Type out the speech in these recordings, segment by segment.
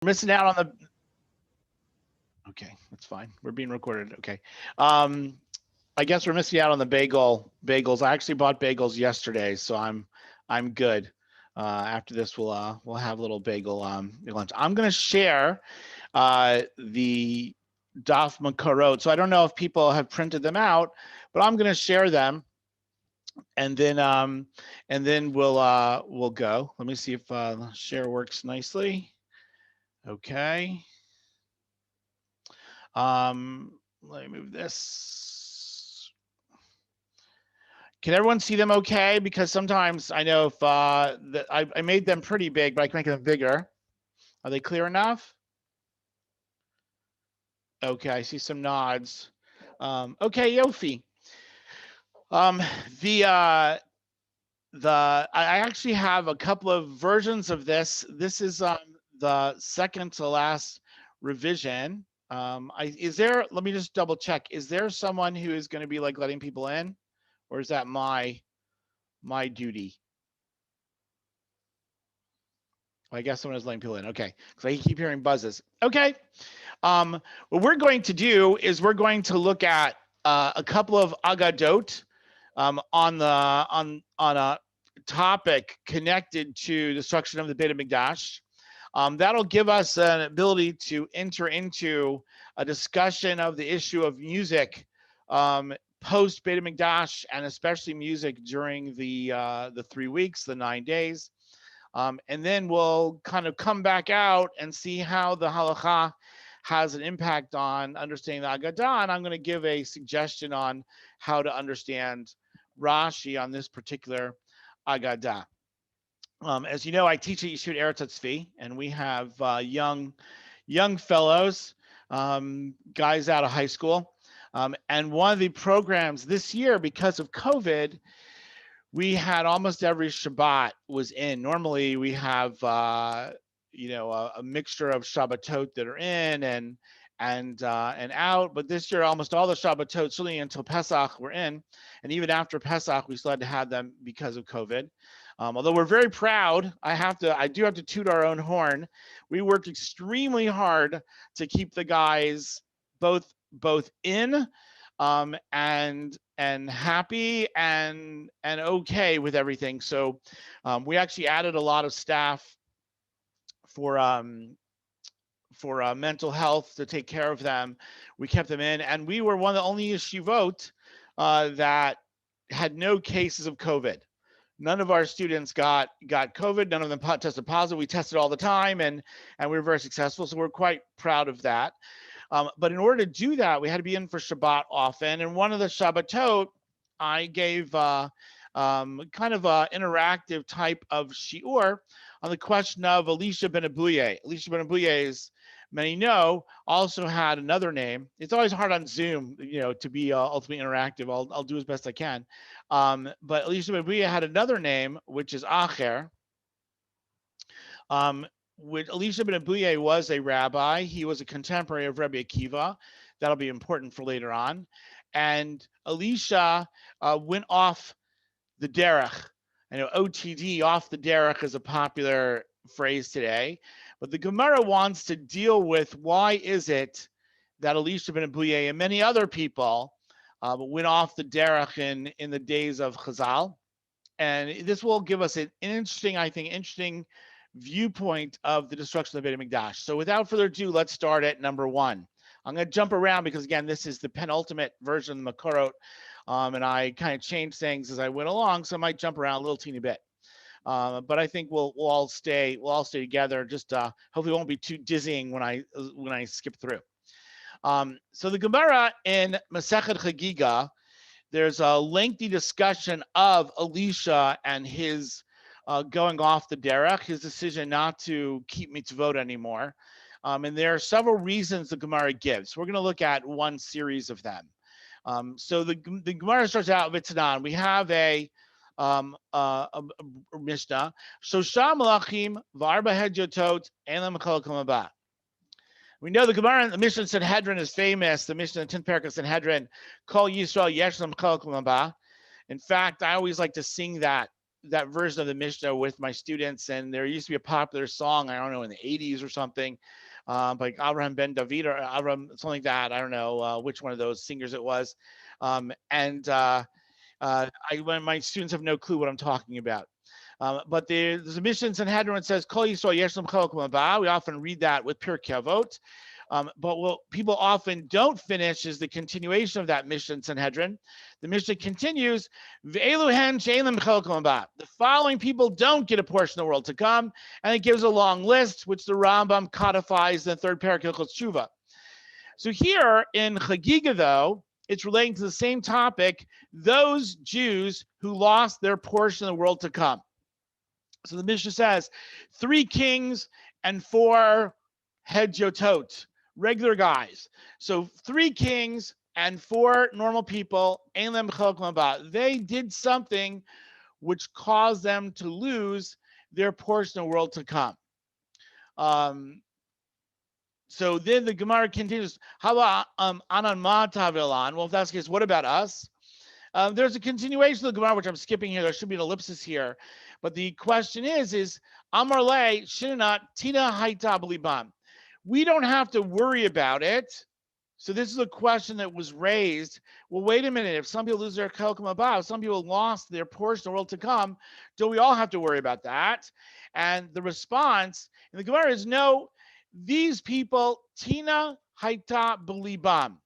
missing out on the. Okay, that's fine. We're being recorded. Okay. I guess we're missing out on the bagels. I actually bought bagels yesterday, so I'm good. After this, we'll have a little bagel lunch. I'm gonna share the Daf Makarot. So I don't know if people have printed them out, but I'm gonna share them, and then we'll go. Let me see if share works nicely. Okay. Let me move this. Can everyone see them okay? Because sometimes I know if I made them pretty big, but I can make them bigger. Are they clear enough? Okay, I see some nods. Okay, Yofi. I actually have a couple of versions of this. This is the second to last revision. Let me just double check. Is there someone who is going to be like letting people in, or is that my duty? I guess someone is letting people in. Okay, because I keep hearing buzzes. Okay. What we're going to do is we're going to look at a couple of agadot on a topic connected to the destruction of the Beit Mikdash. That'll give us an ability to enter into a discussion of the issue of music post Beit Mikdash, and especially music during the 3 weeks, the 9 days. And then we'll kind of come back out and see how the halacha has an impact on understanding the Agadah. And I'm going to give a suggestion on how to understand Rashi on this particular Agadah. As you know, I teach at Yeshivat Eretz Tzvi, and we have young fellows, guys out of high school. And one of the programs this year, because of COVID, we had almost every Shabbat was in. Normally we have a mixture of Shabbatot that are in and out, but this year almost all the Shabbatot, certainly until Pesach, were in, and even after Pesach we still had to have them because of COVID. Although we're very proud, I do have to toot our own horn. We worked extremely hard to keep the guys both in and happy and okay with everything. So we actually added a lot of staff for mental health to take care of them. We kept them in, and we were one of the only yeshivot that had no cases of COVID. None of our students got COVID. None of them tested positive. We tested all the time, and we were very successful. So we're quite proud of that. But in order to do that, we had to be in for Shabbat often. And one of the Shabbatot, I gave kind of an interactive type of shiur on the question of Elisha ben Abuye. Elisha ben Abuye, as many know, also had another name. It's always hard on Zoom, to be ultimately interactive. I'll do as best I can. But Elisha ben Abuye had another name, which is Acher. Elisha ben Abuye was a rabbi. He was a contemporary of Rabbi Akiva. That'll be important for later on. And Elisha went off the derech. I know OTD, off the derech, is a popular phrase today. But the Gemara wants to deal with why is it that Elisha ben Abuye and many other people went off the derech in the days of Chazal. And this will give us an interesting viewpoint of the destruction of the Beit Mikdash. So without further ado, let's start at number 1. I'm going to jump around because, again, this is the penultimate version of the Makarot, and I kind of changed things as I went along, so I might jump around a little teeny bit. But I think we'll all stay together. Just hopefully it won't be too dizzying when I skip through. So the Gemara in Masechet Chagiga, there's a lengthy discussion of Elisha and his going off the derech, his decision not to keep mitzvot anymore. And there are several reasons the Gemara gives. We're going to look at one series of them. So the Gemara starts out with Tanan. We have a Mishnah. Shosha malachim v'arba hedyotot ein lem kol haba. We know the Gemara in the Mishnah Sanhedrin is famous. The Mishnah in the 10th parak of Sanhedrin, Kol Yisrael yesh lem kol haba. In fact, I always like to sing that that version of the Mishnah with my students, and there used to be a popular song, I don't know, in the 80s or something, like Abraham Ben David or Abraham, something like that. I don't know which one of those singers it was. When my students have no clue what I'm talking about. But there's a Mishnah in Sanhedrin that says, Kol Yisrael Yesh Lem Chelek L'Maba. We often read that with Pirkei Avot. But what people often don't finish is the continuation of that Mishnah in Sanhedrin. The Mishnah continues, V'elu hen she'ein lem chelek l'maba. The following people don't get a portion of the world to come, and it gives a long list, which the Rambam codifies in the third parak of Hilchos Tshuva. So here in Chagiga, though, it's relating to the same topic, those Jews who lost their portion of the world to come. So the Mishnah says, 3 kings and 4 hedjotot, regular guys. So 3 kings and 4 normal people, ein lem chelek l'maba. They did something which caused them to lose their portion of the world to come. So then the Gemara continues, how about anan ma tavilan? Well, if that's the case, what about us? There's a continuation of the Gemara, which I'm skipping here. There should be an ellipsis here. But the question is Amar le shinanat tina haita b'libam. We don't have to worry about it. So this is a question that was raised. Well, wait a minute. If some people lose their chelek l'maba, some people lost their portion of the world to come, do we all have to worry about that? And the response in the Gemara is no. These people, tina haita b'libam.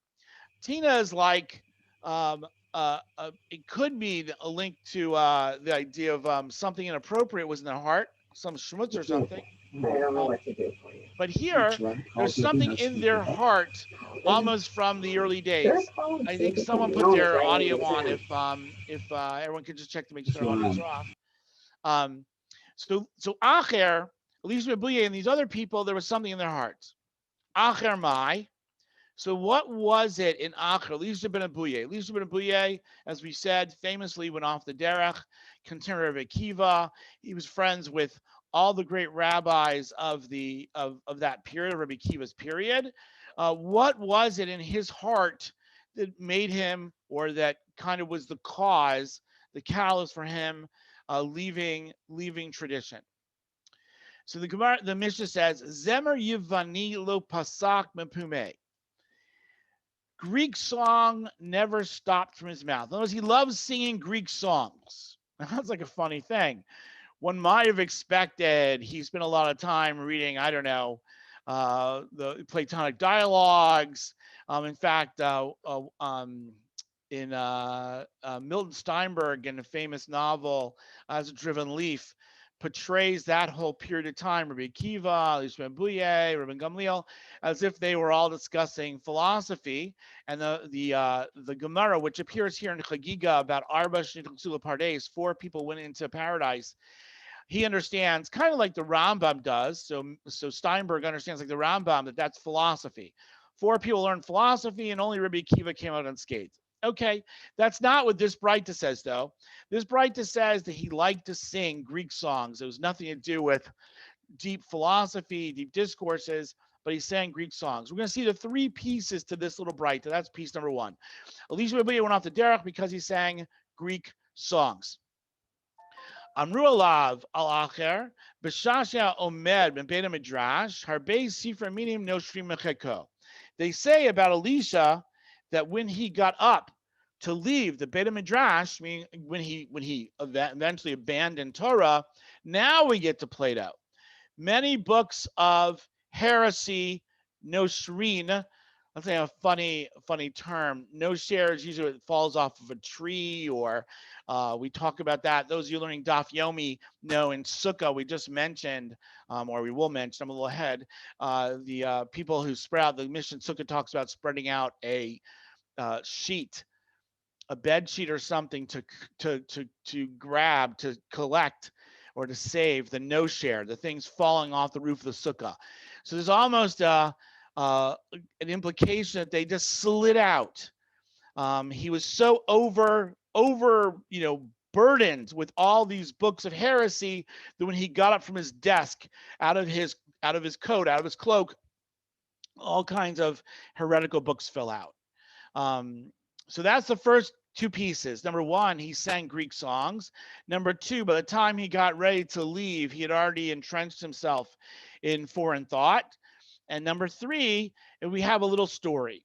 Tina is like, it could be a link to the idea of something inappropriate was in their heart, some schmutz or something. I don't know what to do for you. But here, there's something in their heart, almost from the early days. I think someone put their audio on. If everyone could just check to make sure their audios are off. So Acher, Elisha ben Buye, and these other people, there was something in their hearts. Acher Mai. So what was it in Acher? Elisha ben Buye. Elisha ben Buye, as we said, famously went off the derech, contemporary of Akiva. He was friends with all the great rabbis of that period, Rabbi Akiva's period. What was it in his heart that made him, or that kind of was the cause, the catalyst for him leaving tradition? So the Mishnah says, Zemer Yivani lo pasak mepume. Greek song never stopped from his mouth. In other words, he loves singing Greek songs. That's like a funny thing. One might have expected he spent a lot of time reading, I don't know, the Platonic dialogues. In fact, in Milton Steinberg, in a famous novel, As a Driven Leaf, portrays that whole period of time, Rabbi Akiva, Elisha ben Buye, Rabbi Gamliel, as if they were all discussing philosophy. And the Gemara, which appears here in Chagiga, about Arba Shnei Pardes, 4 people went into paradise. He understands, kind of like the Rambam does. So Steinberg understands, like the Rambam, that that's philosophy. 4 people learned philosophy, and only Rabbi Akiva came out unscathed. Okay, that's not what this Breita says, though. This Breita says that he liked to sing Greek songs. It was nothing to do with deep philosophy, deep discourses, but he sang Greek songs. We're going to see the 3 pieces to this little Breita. That's piece number 1. Elisha ben Buye went off the derech because he sang Greek songs. Amru alav al acher b'shasha omed ben Beit Midrash harbei sifra minim noshrim mecheko. They say about Elisha that when he got up to leave the Beit Midrash, meaning when he eventually abandoned Torah, now we get to Plato. Many books of heresy, nosrin. Let's say a funny term. No shares, usually it falls off of a tree, or we talk about that. Those of you learning Daf Yomi know in Sukkah, we just mentioned, or we will mention, I'm a little ahead, the people who spread out, the mission Sukkah talks about spreading out a sheet, a bed sheet or something to grab, to collect, or to save the no share, the things falling off the roof of the Sukkah. So there's almost an implication that they just slid out. He was so over burdened with all these books of heresy that when he got up from his desk, out of his coat, out of his cloak, all kinds of heretical books fell out. So that's the first two pieces. Number one, he sang Greek songs. Number two, by the time he got ready to leave, he had already entrenched himself in foreign thought. And number three, and we have a little story.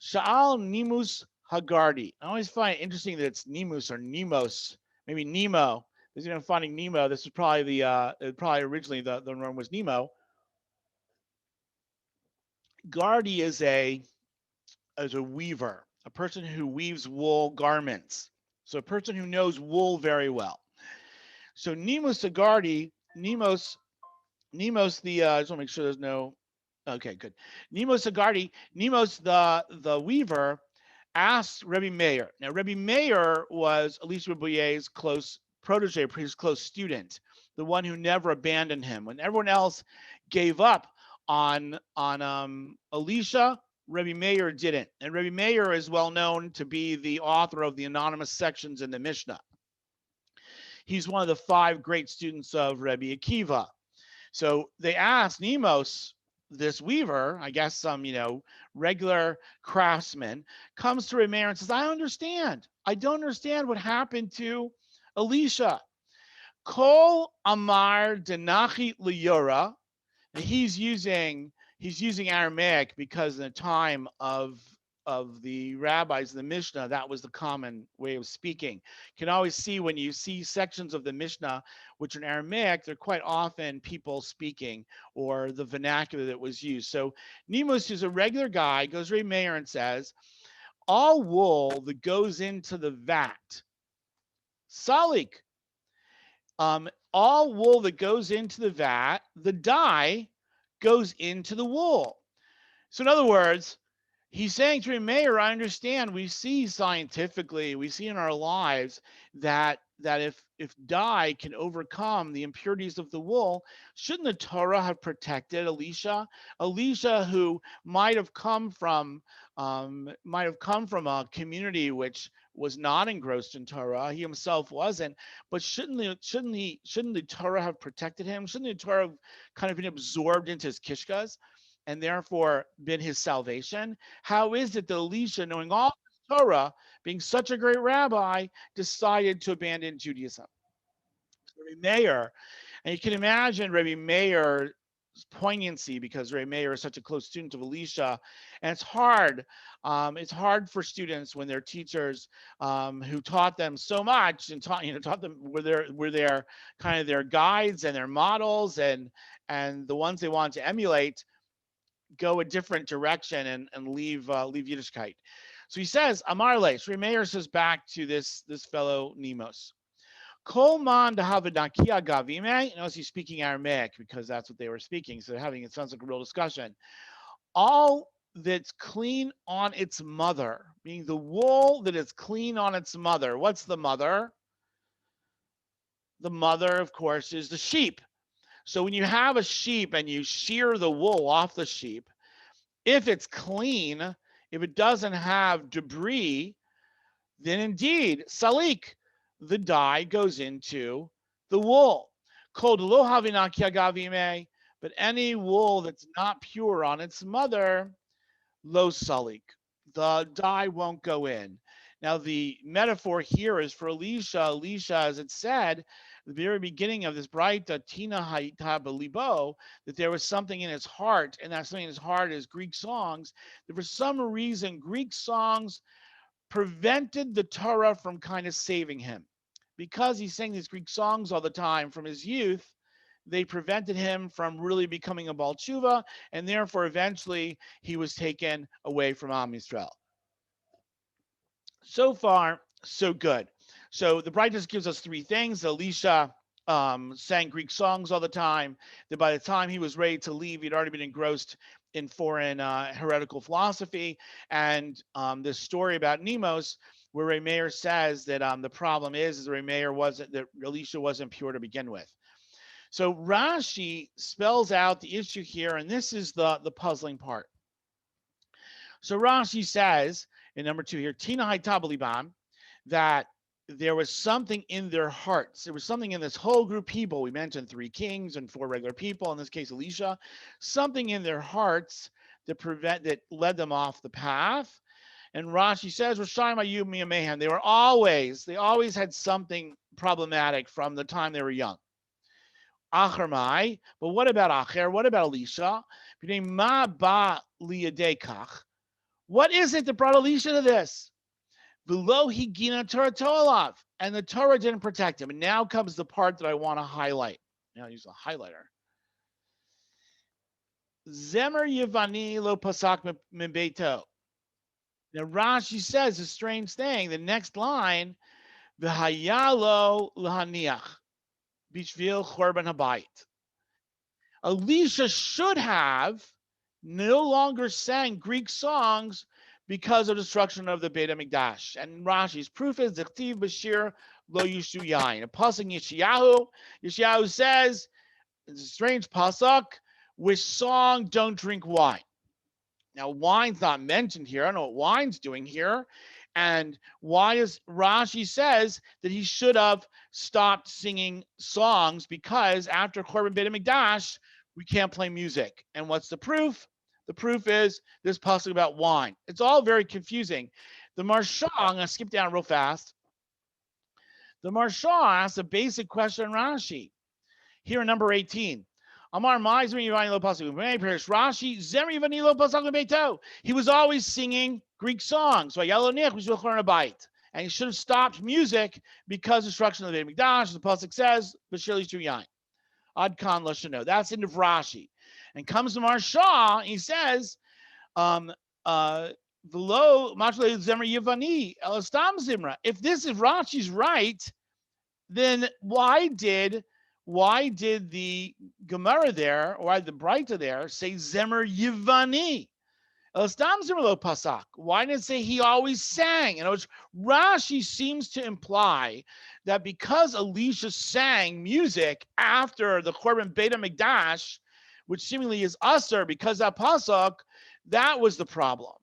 Sha'al Nemus Hagardi. I always find it interesting that it's Nemus or Nemos, maybe Nemo. There's even finding Nemo. This was probably probably originally the one was Nemo. Gardi is a weaver, a person who weaves wool garments. So a person who knows wool very well. So Nemos Agardi, Nemos I just want to make sure there's no. Okay, good. Nemos Agardi, Nemos the weaver, asked Rebbe Meir. Now Rebbe Meir was Elisha Bouyer's close protege, his close student, the one who never abandoned him when everyone else gave up on Elisha. Rebbe Meir didn't, and Rebbe Meir is well known to be the author of the anonymous sections in the Mishnah. He's one of the 5 great students of Rebbe Akiva. So they asked Nemos, this weaver, I guess some, regular craftsman, comes to Rebbe Meir and says, I don't understand what happened to Elisha. Kol Amar Denachi Liyora. He's using Aramaic because in the time of the rabbis, the Mishnah, that was the common way of speaking. You can always see when you see sections of the Mishnah which are in Aramaic, they're quite often people speaking or the vernacular that was used. So Nemos is a regular guy, goes to Rebbe Meir and says, all wool that goes into the vat, salik, all wool that goes into the vat, the dye goes into the wool. So in other words, he's saying to Meir, I understand, we see scientifically, we see in our lives that if dye can overcome the impurities of the wool, shouldn't the Torah have protected Elisha? Elisha, who might have come from a community which was not engrossed in Torah, he himself wasn't, but shouldn't the Torah have protected him? Shouldn't the Torah have kind of been absorbed into his kishkas and therefore been his salvation? How is it that Elisha, knowing all Torah, being such a great rabbi, decided to abandon Judaism? Rebbe Meir, and you can imagine Rebbe Meir's poignancy because Rebbe Meir is such a close student of Elisha, and it's hard. It's hard for students when their teachers who taught them so much and taught them were their kind of their guides and their models and the ones they want to emulate go a different direction and leave Yiddishkeit. So he says, Amarle, Rebbe Meir says back to this fellow Nemos. Kol man dahavadakia gavime. Notice he's speaking Aramaic because that's what they were speaking. So it sounds like a real discussion. All that's clean on its mother, meaning the wool that is clean on its mother. What's the mother? The mother, of course, is the sheep. So when you have a sheep and you shear the wool off the sheep, if it's clean, if it doesn't have debris, then indeed, salik, the dye goes into the wool. But any wool that's not pure on its mother, lo salik, the dye won't go in. Now, the metaphor here is for Elisha. Elisha, as it said, the very beginning of this Braita, Tina Haita Belibo, that there was something in his heart, and that something in his heart is Greek songs. That for some reason, Greek songs prevented the Torah from kind of saving him. Because he sang these Greek songs all the time from his youth, they prevented him from really becoming a Baal Tshuva, and therefore eventually he was taken away from Am Yisrael. So far, so good. So the Braita gives us 3 things. Elisha sang Greek songs all the time, that by the time he was ready to leave, he'd already been engrossed in foreign heretical philosophy. And this story about Nemos, where Rebbe Meir says that the problem is that Elisha wasn't pure to begin with. So Rashi spells out the issue here, and this is the puzzling part. So Rashi says in number 2 here, Tina Haitabaliban, that there was something in their hearts. There was something in this whole group of people. We mentioned 3 kings and 4 regular people, in this case Elisha, something in their hearts that led them off the path. And Rashi says, Rashayim Ayub Miyamehan. They always had something problematic from the time they were young. Achermai, but what about Acher? What about Elisha? Ma ba liyadekach. What is it that brought Elisha to this? Below higina Torah tolav, and the Torah didn't protect him. And now comes the part that I want to highlight. Now I'll use a highlighter. Zemer Yevani lo pasak min beito. Now Rashi says a strange thing. The next line, v'hayalo lahaniach bishvil chorban habayit. Elisha should have no longer sang Greek songs because of destruction of the Beit HaMikdash. And Rashi's proof is Zechtiv Bashir Lo Yishu Yain. A pasuk Yeshayahu says, it's a strange pasuk, with song don't drink wine. Now wine's not mentioned here. I don't know what wine's doing here. And why is Rashi says that he should have stopped singing songs because after Korban Beit HaMikdash, we can't play music. And what's the proof? The proof is this pasuk about wine. It's all very confusing. The Marsha, I'm going to skip down real fast. The Marsha asks a basic question in Rashi. Here in number 18. Amar Rashi, he was always singing Greek songs. And he should have stopped music because of destruction of the Beit HaMikdash. The pasuk says, Ad kan lashano. That's into Rashi. And comes to Marsha, he says, below zemer yivani elastam zimra. If this is Rashi's right, then why did the Gemara there, or why the Breita there, say zemer yivani? Elastam zimra lo pasak. Why didn't it say he always sang? In other words, Rashi seems to imply that because Elisha sang music after the Korban Beit HaMikdash, which seemingly is usher because that pasuk, that was the problem.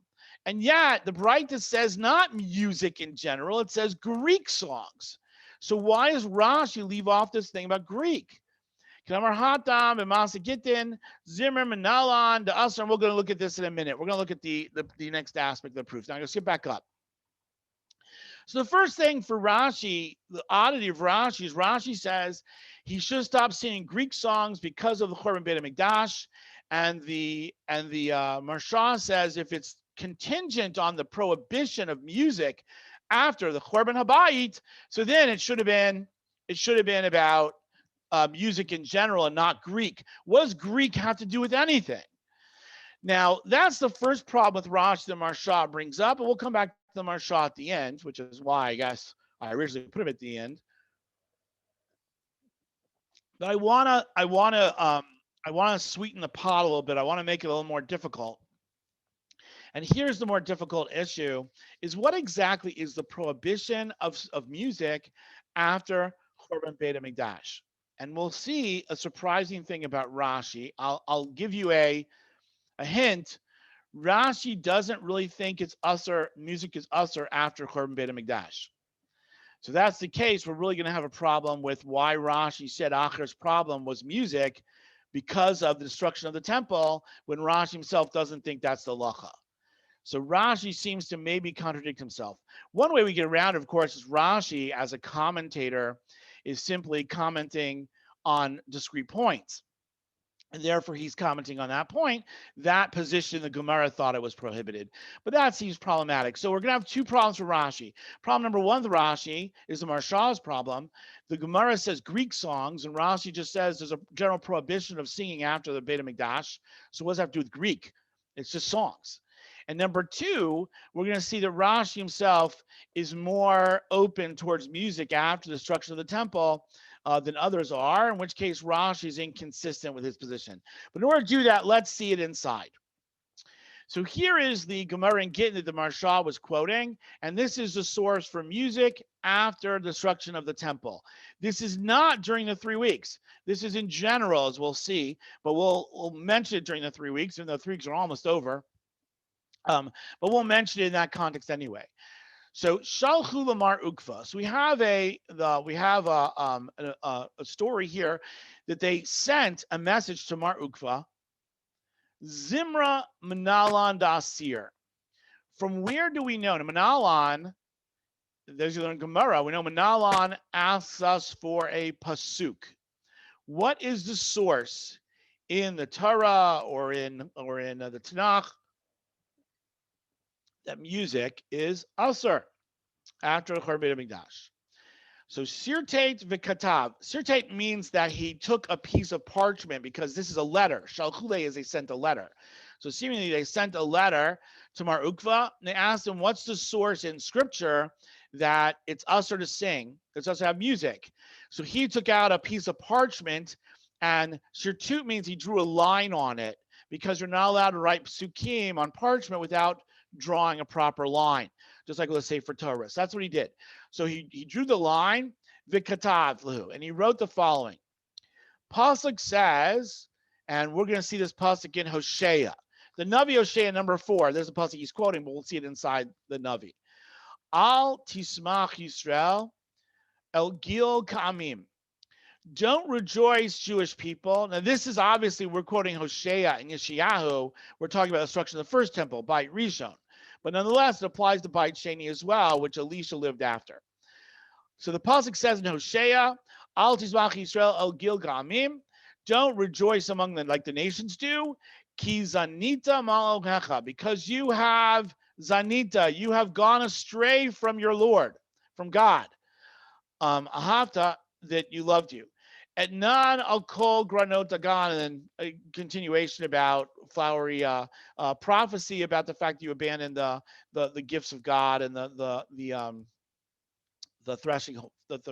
And yet the Breita says not music in general, it says Greek songs. So why does Rashi leave off this thing about Greek? We're going to look at this in a minute. We're going to look at the next aspect of the proof. Now I'm going to skip back up. So the first thing for Rashi, the oddity of Rashi is Rashi says he should stop singing Greek songs because of the Korban Beit HaMikdash, and the Marsha says if it's contingent on the prohibition of music after the Korban Habayit, so then it should have been about music in general and not Greek. What does Greek have to do with anything? Now, that's the first problem with Rashi that Marsha brings up, and we'll come back to the Marsha at the end, which is why I guess I originally put him at the end. But I wanna sweeten the pot a little bit. I want to make it a little more difficult. And here's the more difficult issue: is what exactly is the prohibition of music after Korban Beit HaMikdash? And we'll see a surprising thing about Rashi. I'll give you a hint. Rashi doesn't really think it's usher, music is usher after Korban Beit HaMikdash. So that's the case. We're really going to have a problem with why Rashi said Acher's problem was music because of the destruction of the temple, when Rashi himself doesn't think that's the halacha. So Rashi seems to maybe contradict himself. One way we get around it, of course, is Rashi as a commentator is simply commenting on discrete points. And therefore, he's commenting on that point. That position, the Gemara thought it was prohibited. But that seems problematic. So we're going to have two problems for Rashi. Problem number one with Rashi is the Marsha's problem. The Gemara says Greek songs, and Rashi just says there's a general prohibition of singing after the Beit HaMikdash. So what does that have to do with Greek? It's just songs. And number two, we're going to see that Rashi himself is more open towards music after the destruction of the temple than others are, in which case Rashi is inconsistent with his position. But in order to do that, let's see it inside. So here is the Gemara in Gittin that the Marsha was quoting, and this is the source for music after the destruction of the temple. This is not during the 3 weeks. This is in general, as we'll see, but we'll mention it during the 3 weeks, and the 3 weeks are almost over. But we'll mention it in that context anyway. So Shalchu Lamar Ukva. So we have a story here that they sent a message to Mar Ukva. Zimra Menalan Dasir. From where do we know? Now, Manalan, there's in Gemara. We know Manalan asks us for a pasuk. What is the source in the Torah or in the Tanakh that music is asur after the Churban Mikdash? So sirtate v'katav. Sirtate means that he took a piece of parchment because this is a letter. Shalchule is they sent a letter. So seemingly they sent a letter to Mar Ukva and they asked him, what's the source in scripture that it's usher to sing, it's usher to have music? So he took out a piece of parchment, and shirtut means he drew a line on it because you're not allowed to write psukim on parchment without drawing a proper line, just like let's say for Torah. So that's what he did. So he drew the line, v'katav lahu, and he wrote the following. Pasuk says, and we're going to see this pasuk in Hosea. The Navi Hosea number 4, there's a pasuk he's quoting, but we'll see it inside the Navi. Al tismach Yisrael el gil ka'amim. Don't rejoice, Jewish people. Now, this is obviously, we're quoting Hosea and Yeshayahu. We're talking about the destruction of the first temple, Beit Rishon. But nonetheless, it applies to Beit Sheni as well, which Elisha lived after. So the pasuk says in Hosea, Al tismach Yisrael el gil ka'amim. Don't rejoice among them like the nations do. Ki zanita ma'alohecha, because you have zanita, you have gone astray from your Lord, from God. Ahavta, that you loved you. At non al kol granot agan, and then a continuation about flowery prophecy about the fact that you abandoned the gifts of God and the threshing,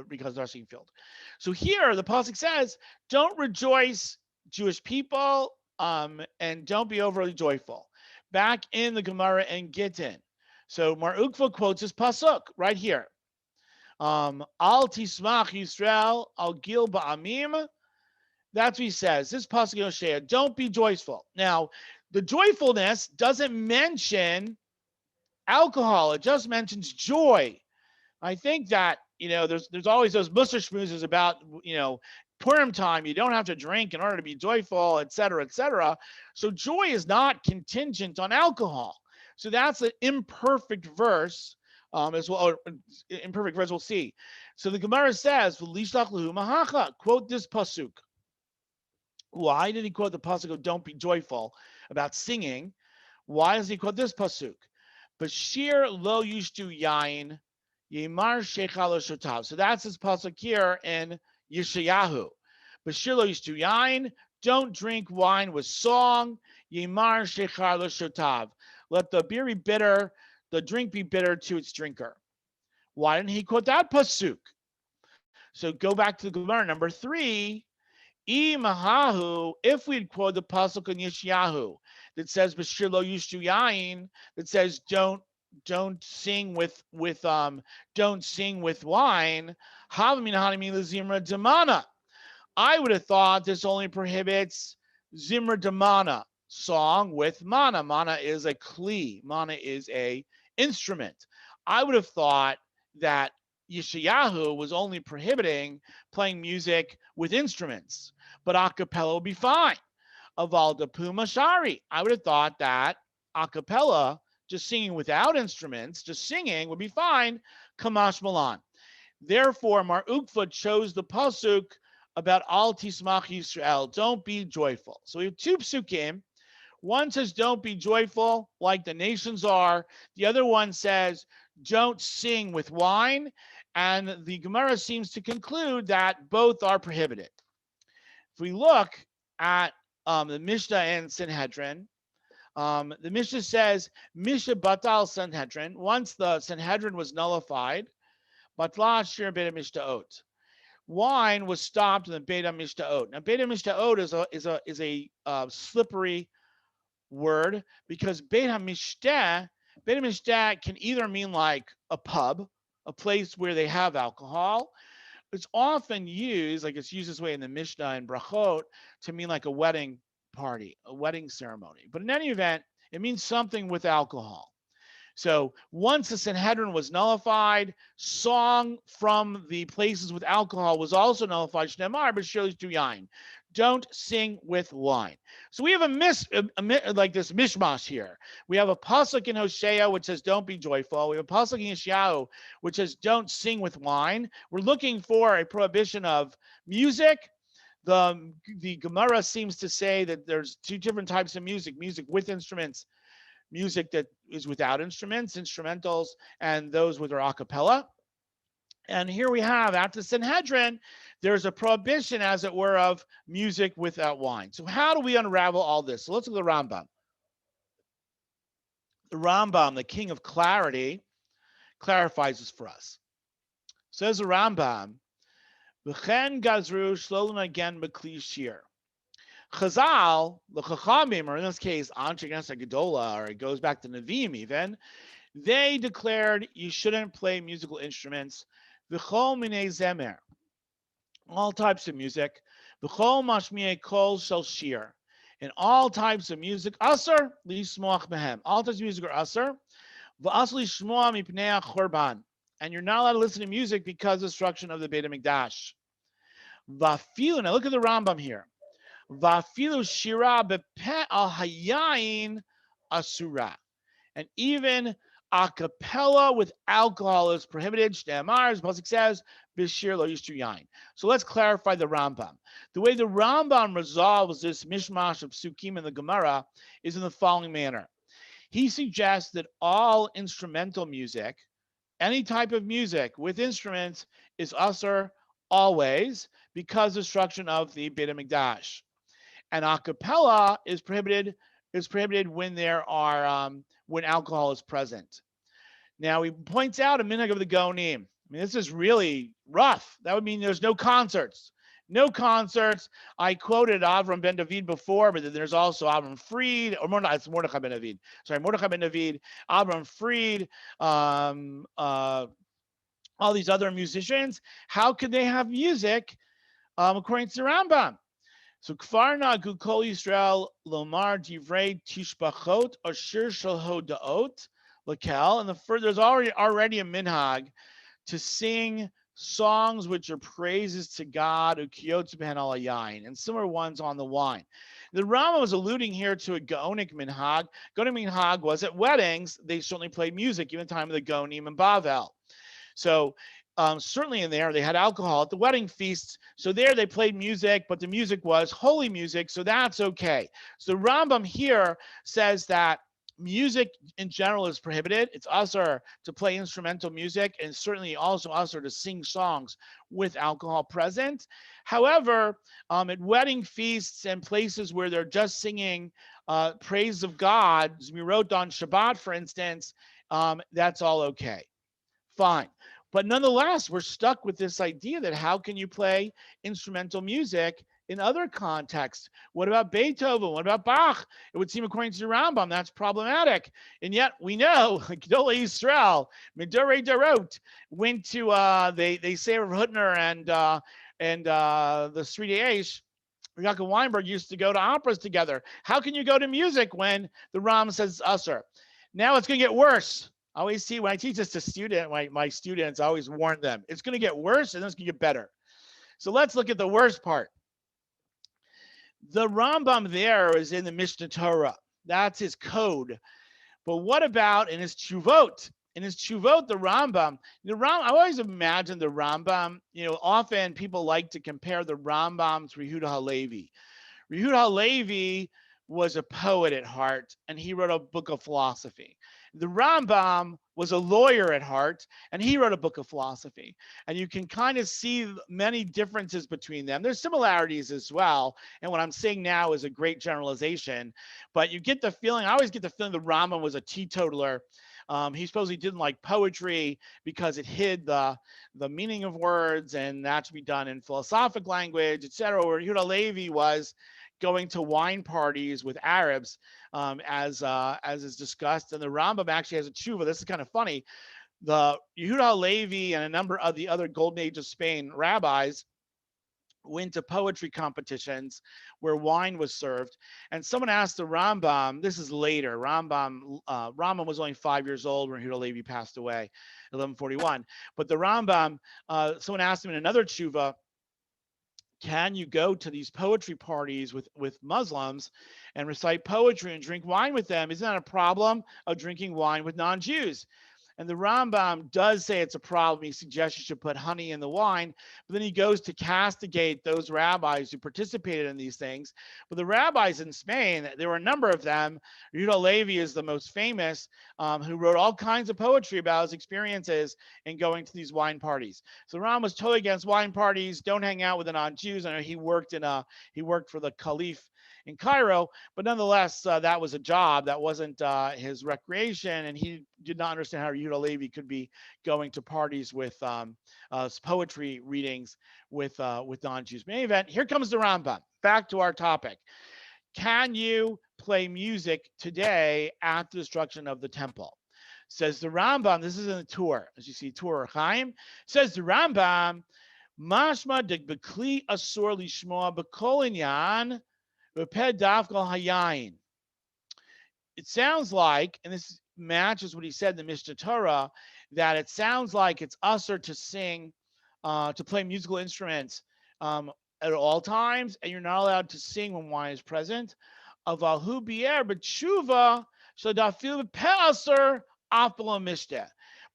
because threshing field. So here the pasuk says, don't rejoice, Jewish people, and don't be overly joyful. Back in the Gemara and Gittin. So Mar Ukva quotes this pasuk right here. Al tismach Yisrael al gil ba'amim. That's what he says. This pasuk in Hosea, don't be joyful. Now, the joyfulness doesn't mention alcohol. It just mentions joy. I think that, there's always those musar schmoozers about, Purim time, you don't have to drink in order to be joyful, et cetera, et cetera. So joy is not contingent on alcohol. So that's an imperfect verse, as well, or imperfect verse we'll see. So the Gemara says, quote this pasuk. Why did he quote the pasuk of don't be joyful about singing? Why does he quote this pasuk? Bashir lo yushtu yain, yemar shechal shotav. So that's his pasuk here in Yeshayahu. Bashir lo yushtu yain, don't drink wine with song. Yemar shechal shotav. Let the beer be bitter, the drink be bitter to its drinker. Why didn't he quote that pasuk? So go back to the Gemara number 3. If we'd quote the pasuk in Yeshayahu that says Bashir lo yushtu yain, that says don't sing with wine. I would have thought this only prohibits zimra demana, song with mana. Mana is a kli. Mana is a instrument. I would have thought that Yeshayahu was only prohibiting playing music with instruments, but a cappella would be fine. Aval de puma shari. I would have thought that a cappella, just singing without instruments, just singing would be fine. Kamash Malan. Therefore, Mar Ukva chose the pasuk about Al Tismach Yisrael, don't be joyful. So we have 2 psukim. One says don't be joyful like the nations are. The other one says don't sing with wine. And the Gemara seems to conclude that both are prohibited. If we look at the Mishnah and Sanhedrin, the Mishnah says, Misha Batal Sanhedrin, once the Sanhedrin was nullified, Batla Shir Beit HaMishtaot. Wine was stopped in the Beit HaMishtaot. Now, Beit HaMishtaot is a slippery word because Beit HaMishtah can either mean like a pub, a place where they have alcohol. It's often used, like it's used this way in the Mishnah and Brachot, to mean like a wedding party, a wedding ceremony. But in any event, it means something with alcohol. So once the Sanhedrin was nullified, song from the places with alcohol was also nullified. Shnemar, but surely to yain. don't sing with wine. So we have like this mishmash here. We have a pasuk in Hosea which says don't be joyful. We have a pasuk in Yeshayahu which says don't sing with wine. We're looking for a prohibition of music. The Gemara seems to say that there's two different types of music: music with instruments, music that is without instruments, instrumentals, and those with a cappella. And here we have, at the Sanhedrin, there's a prohibition, as it were, of music without wine. So how do we unravel all this? So let's look at the Rambam. The Rambam, the king of clarity, clarifies this for us. Says the Rambam, V'chen gazru shlolin again b'kli shir. Chazal, the Chachamim, or in this case, Anshe against a Gedola, or it goes back to Nevi'im even, they declared you shouldn't play musical instruments. V'chol minei zemer, all types of music. V'chol mashmiei kol shel shir, and all types of music. Aser lismoach behem, all types of music are aser. V'asr lishmoa mipnei chorban, and you're not allowed to listen to music because of the destruction of the Beit HaMikdash. V'afilu, now look at the Rambam here. V'afilu shira bepeh al hayayin asura, and even a cappella with alcohol is prohibited. Shneimar, as Pasuk says, b'shir lo yishtu yain. So let's clarify the Rambam. The way the Rambam resolves this mishmash of psukim in the Gemara is in the following manner. He suggests that all instrumental music, any type of music with instruments, is usher always because of the destruction of the Beit HaMikdash. And a cappella is prohibited when there are when alcohol is present. Now he points out a minhag of the Gonim. I mean, this is really rough. That would mean there's no concerts. No concerts. I quoted Avram ben David before, but then there's also Avram Fried, or it's Mordechai ben David. Sorry, Mordechai ben David, Avram Fried, all these other musicians. How could they have music according to the Rambam? So Kfar Nagu Kol Yisrael Lomar Divrei Tishbachot Ashir Shel Hodaot Lakel, and there's already a minhag to sing songs which are praises to God, ukiyot behen al yain, and similar ones on the wine. The Rambam was alluding here to a Gaonic minhag. Gaonic minhag was at weddings, they certainly played music, even the time of the Gaonim and Bavel. So certainly in there, they had alcohol at the wedding feasts. So there they played music, but the music was holy music, so that's okay. So the Rambam here says that music in general is prohibited. It's usher to play instrumental music, and certainly also usher to sing songs with alcohol present. However, at wedding feasts and places where they're just singing praise of God, as we wrote on Shabbat, for instance, that's all okay. Fine. But nonetheless, we're stuck with this idea that how can you play instrumental music in other contexts? What about Beethoven? What about Bach? It would seem, according to the Rambam, that's problematic. And yet we know Gedolei Yisrael, Midorei Darot, went to they say Rav Hutner and the Sri Aish, Yaakov Weinberg used to go to operas together. How can you go to music when the Ram says usher? Now it's going to get worse. I always see when I teach this to my students, I always warn them, it's going to get worse and then it's going to get better. So let's look at the worst part. The Rambam there is in the Mishnah Torah. That's his code. But what about in his Tshuvot? In his Tshuvot, the Rambam, I always imagine the Rambam, often people like to compare the Rambam to Yehuda Halevi. Yehuda Halevi was a poet at heart, and he wrote a book of philosophy. The Rambam was a lawyer at heart, and he wrote a book of philosophy. And you can kind of see many differences between them. There's similarities as well. And what I'm saying now is a great generalization. But you get the feeling, I always get the feeling the Rambam was a teetotaler. He supposedly didn't like poetry because it hid the meaning of words, and that should be done in philosophic language, etc. Where Yehuda Levi was going to wine parties with Arabs, as is discussed. And the Rambam actually has a tshuva. This is kind of funny. The Yehuda Levi and a number of the other Golden Age of Spain rabbis went to poetry competitions where wine was served. And someone asked the Rambam, this is later, Rambam was only 5 years old when Yehuda Levi passed away, 1141. But the Rambam, someone asked him in another tshuva, can you go to these poetry parties with Muslims and recite poetry and drink wine with them? Isn't that a problem of drinking wine with non-Jews? And the Rambam does say it's a problem. He suggests you should put honey in the wine, but then he goes to castigate those rabbis who participated in these things. But the rabbis in Spain, there were a number of them. Yehuda Levi is the most famous, who wrote all kinds of poetry about his experiences in going to these wine parties. So Rambam was totally against wine parties. Don't hang out with the non-Jews. I know he worked for the Caliph in Cairo, but nonetheless, that was a job. That wasn't his recreation, and he did not understand how Yehuda Levi could be going to parties with poetry readings with non-Jews. In any event, here comes the Rambam. Back to our topic. Can you play music today at the destruction of the temple? Says the Rambam. This is in the Torah. As you see, Torah Chaim. Says the Rambam, Mashma de bekli asur lishmoa b'kol inyan v'ped dafgal hayayin. It sounds like, and this matches what he said in the Mishnah Torah, that it sounds like it's usher to sing, to play musical instruments at all times, and you're not allowed to sing when wine is present. Avahu bier b'tshuva shadafil pe'aser afbala mishteh.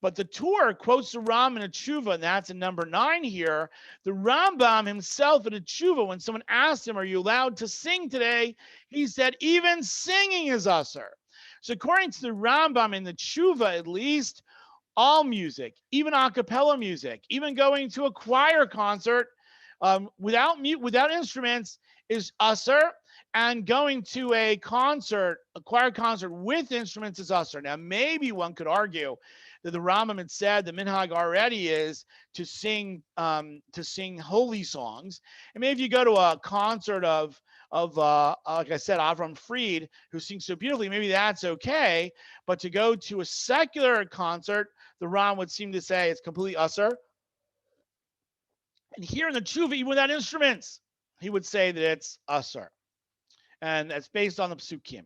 But the Torah quotes the Ram in a tshuva, and that's in number 9 here. The Rambam himself in a tshuva, when someone asked him, are you allowed to sing today? He said, even singing is usher. So according to the Rambam in the tshuva, at least, all music, even a cappella music, even going to a choir concert without instruments is usher, and going to a choir concert with instruments is usher. Now, maybe one could argue that the Rambam had said the minhag already is to sing holy songs, and maybe if you go to a concert of like I said, Avram Fried, who sings so beautifully, maybe that's okay. But to go to a secular concert, the Ram would seem to say it's completely usher. And here in the tshuva, even without instruments, he would say that it's usher, and that's based on the psukim.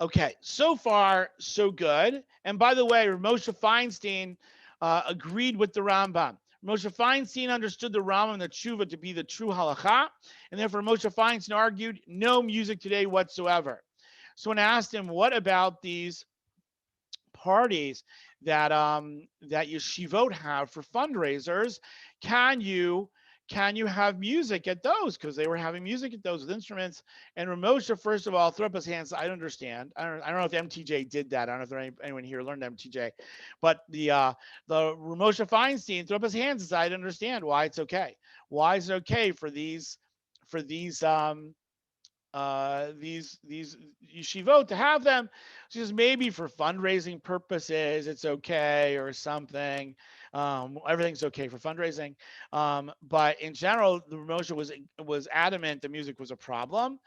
Okay, so far, so good. And by the way, Moshe Feinstein agreed with the Rambam. Moshe Feinstein understood the Rambam and the Tshuva to be the true halacha, and therefore Moshe Feinstein argued no music today whatsoever. So when I asked him, what about these parties that yeshivot have for fundraisers, can you have music at those? Because they were having music at those with instruments. And Ramosha, first of all, threw up his hands. I don't understand. I don't know if MTJ did that. I don't know if anyone here learned MTJ. But the Ramosha Feinstein threw up his hands and said, I don't understand why it's okay. Why is it okay for these yeshivot to have them? She says maybe for fundraising purposes it's okay or something. Everything's okay for fundraising, but in general, the Moshe was adamant the music was a problem.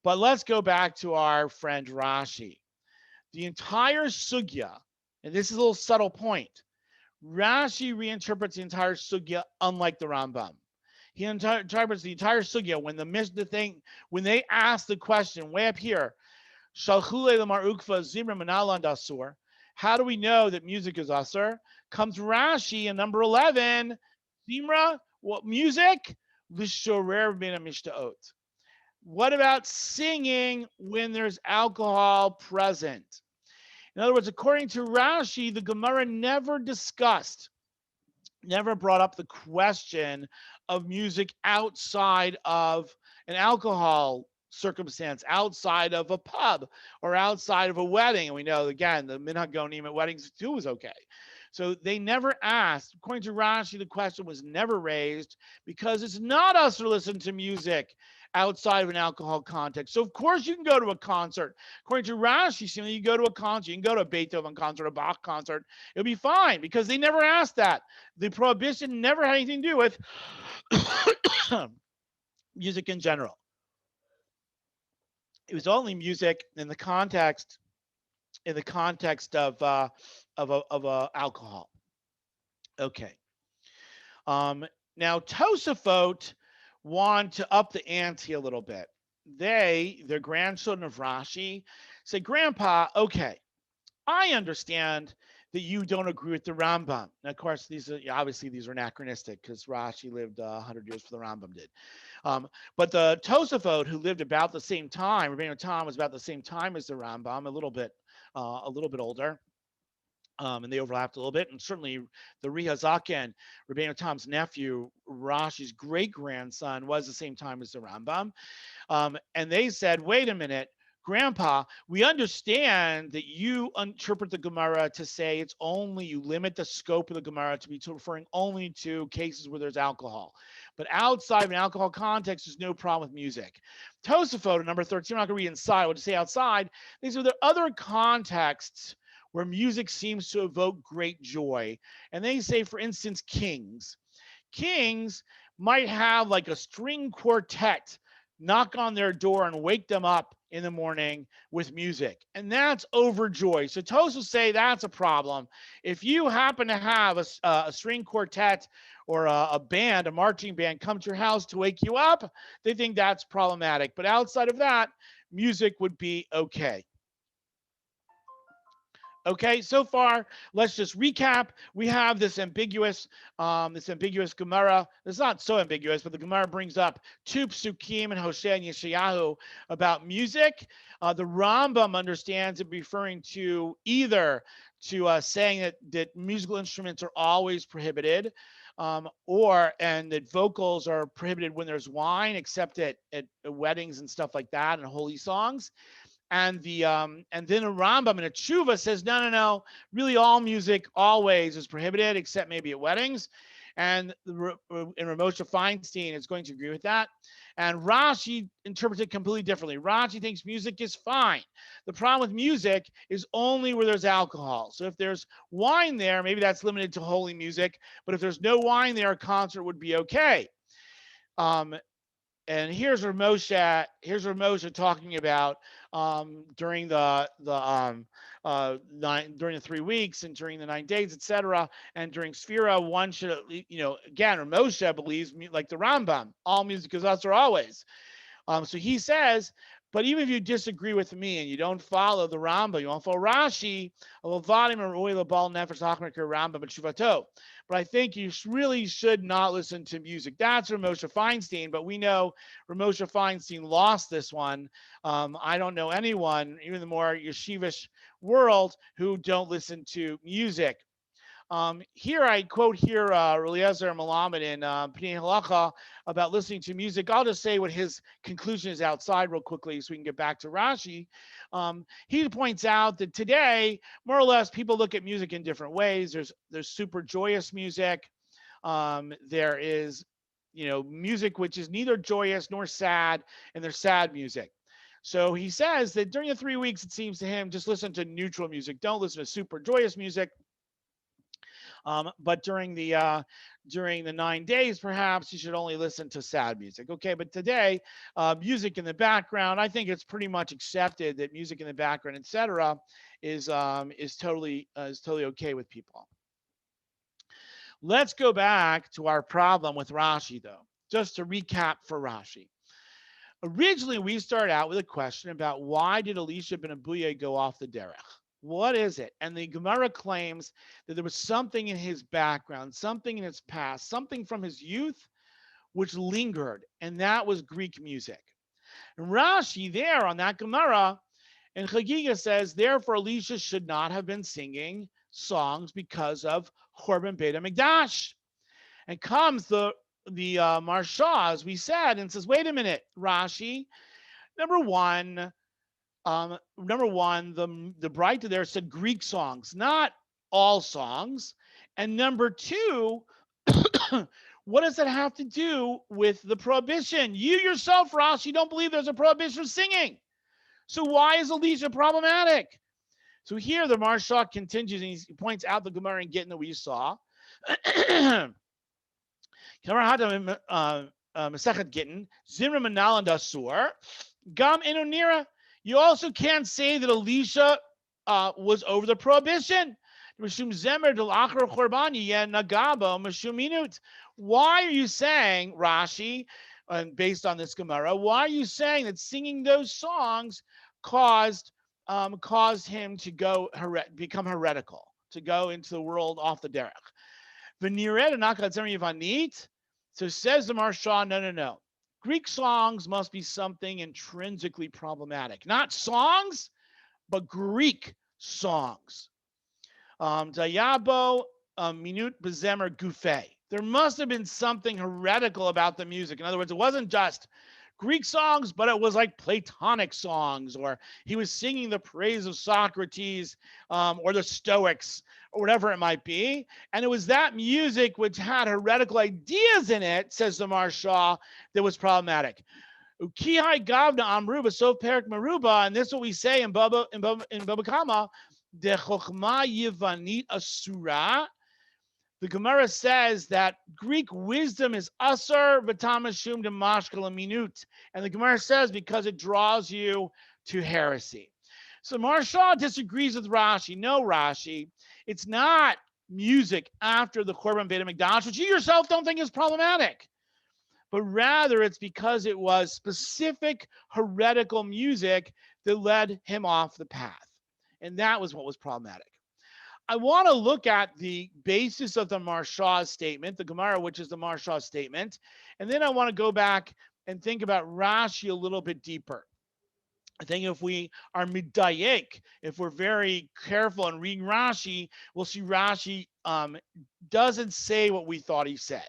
But let's go back to our friend Rashi. The entire sugya, and this is a little subtle point, Rashi reinterprets the entire sugya unlike the Rambam. He interprets the entire sugya when they ask the question way up here, Shalchule lemar ukva zimra manalan dasur. How do we know that music is asur? Comes Rashi in number 11. Zimra, what music? Vishorer bin mishtaot. What about singing when there's alcohol present? In other words, according to Rashi, the Gemara never brought up the question of music outside of an alcohol circumstance, outside of a pub or outside of a wedding. And we know, again, the minhag gonim at weddings too is okay. So they never asked. According to Rashi, the question was never raised because it's not us to listen to music outside of an alcohol context. So of course you can go to a concert. According to Rashi, you go to a concert, you can go to a Beethoven concert, a Bach concert, it'll be fine because they never asked that. The prohibition never had anything to do with music in general. It was only music in the context of alcohol. Okay. Now Tosafot want to up the ante a little bit. They're grandchildren of Rashi, say, Grandpa, okay, I understand that you don't agree with the Rambam. And of course, these are anachronistic because Rashi lived 100 years before the Rambam did. But the Tosafot, who lived about the same time, Rabbeinu Tam was about the same time as the Rambam, a little bit older. And they overlapped a little bit. And certainly the Rihazaken, Rabbeinu Tam's nephew, Rashi's great grandson, was the same time as the Rambam. And they said, wait a minute, Grandpa, we understand that you interpret the Gemara to say it's only, you limit the scope of the Gemara to be referring only to cases where there's alcohol. But outside of an alcohol context, there's no problem with music. Tosafot, number 13, I'm not going to read inside, I'll just say outside. They say there are other contexts where music seems to evoke great joy. And they say, for instance, kings. Kings might have like a string quartet knock on their door and wake them up in the morning with music. And that's overjoy. So Tosa will say that's a problem. If you happen to have a string quartet or a band, a marching band, come to your house to wake you up, they think that's problematic. But outside of that, music would be okay. Okay, so far, let's just recap. We have this ambiguous Gemara. It's not so ambiguous, but the Gemara brings up two psukim in Hosea and Yeshayahu about music. The Rambam understands it referring to either to saying that musical instruments are always prohibited, and that vocals are prohibited when there's wine, except at weddings and stuff like that, and holy songs. And then a Rambam in a tshuva says, no, really all music always is prohibited, except maybe at weddings. And in Ramosha Feinstein is going to agree with that. And Rashi interprets it completely differently. Rashi thinks music is fine. The problem with music is only where there's alcohol. So if there's wine there, maybe that's limited to holy music. But if there's no wine there, a concert would be okay. And here's where Moshe talking about during the 3 weeks and during the 9 days, etc. And during Sphira, one should, again, Moshe believes, like the Rambam, all music is us or always. So he says, but even if you disagree with me and you don't follow the Rambam, you don't follow Rashi, but I think you really should not listen to music. That's Ramosha Feinstein, but we know Ramosha Feinstein lost this one. I don't know anyone, even the more yeshivish world, who don't listen to music. Here I quote Eliezer Malamed in Pnei Halacha about listening to music. I'll just say what his conclusion is outside real quickly so we can get back to Rashi. He points out that today, more or less, people look at music in different ways. There's super joyous music. There is, music which is neither joyous nor sad, and there's sad music. So he says that during the 3 weeks, it seems to him, just listen to neutral music. Don't listen to super joyous music. But during the 9 days, perhaps you should only listen to sad music. Okay, but today, music in the background, I think it's pretty much accepted that music in the background, etc., is totally okay with people. Let's go back to our problem with Rashi, though, just to recap for Rashi. Originally, we started out with a question about why did Elisha ben Abuye go off the derech? What is it? And the Gemara claims that there was something in his background, something in his past, something from his youth, which lingered, and that was Greek music. And Rashi there on that Gemara and Chagiga says, therefore Elisha should not have been singing songs because of Chorban Beit HaMikdash. And comes the Marsha, as we said, and says, wait a minute, Rashi, number one, the Breita there said Greek songs, not all songs. And number two, what does that have to do with the prohibition? You yourself, Rashi, don't believe there's a prohibition of singing. So why is Elisha problematic? So here the Marsha continues and he points out the Gemara and Gittin that we saw. Masechet Gittin, Zimra Manal and Asur, Gam Enonira. You also can't say that Elisha was over the prohibition. Why are you saying, Rashi, and based on this Gemara, why are you saying that singing those songs caused him to become heretical? to go into the world off the derech. V'nired anakal zem Yavanit. So says the Maharsha, no. Greek songs must be something intrinsically problematic. Not songs, but Greek songs. Dayabo minut bezemer gufe. There must have been something heretical about the music. In other words, it wasn't just Greek songs, but it was like Platonic songs, or he was singing the praise of Socrates, or the Stoics, or whatever it might be. And it was that music which had heretical ideas in it, says the Maharsha, that was problematic. Ukihai Gavna Amruba, so Perik Maruba, and this is what we say in Baba Kama, De Chochma Yivanit Asura. The Gemara says that Greek wisdom is asur v'tamashum demashkel minut, and the Gemara says because it draws you to heresy. So Maharsha disagrees with Rashi. No, Rashi, it's not music after the Korban Beit HaMikdash, which you yourself don't think is problematic, but rather it's because it was specific heretical music that led him off the path, and that was what was problematic. I want to look at the basis of the Maharsha's statement, the Gemara, which is the Maharsha's statement, and then I want to go back and think about Rashi a little bit deeper. I think if we are midayek, if we're very careful in reading Rashi, we'll see Rashi doesn't say what we thought he said.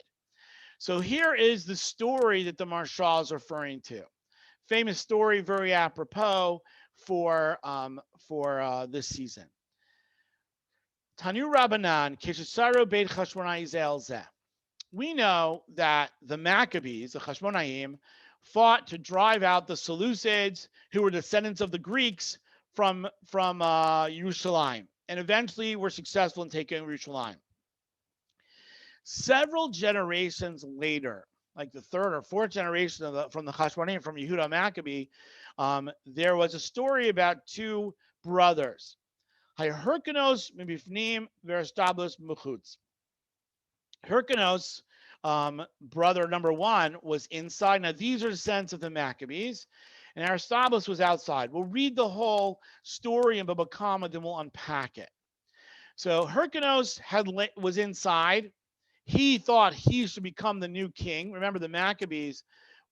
So here is the story that the Maharsha is referring to. Famous story, very apropos for this season. Tanu Rabbanan, Keshasaru Beit Chashmonai Zelzeh. We know that the Maccabees, the Chashmonaim, fought to drive out the Seleucids, who were descendants of the Greeks, from Yerushalayim, and eventually were successful in taking Yerushalayim. Several generations later, like the third or fourth generation from the Chashmonaim, from Yehuda Maccabee, there was a story about two brothers. Hyrcanos mibifnim veristablos mechutz. Hyrcanos, brother number one, was inside. Now these are the descendants of the Maccabees, and Aristobulus was outside. We'll read the whole story in Baba Kama, then we'll unpack it. So Hyrcanos was inside. He thought he should become the new king. Remember the Maccabees.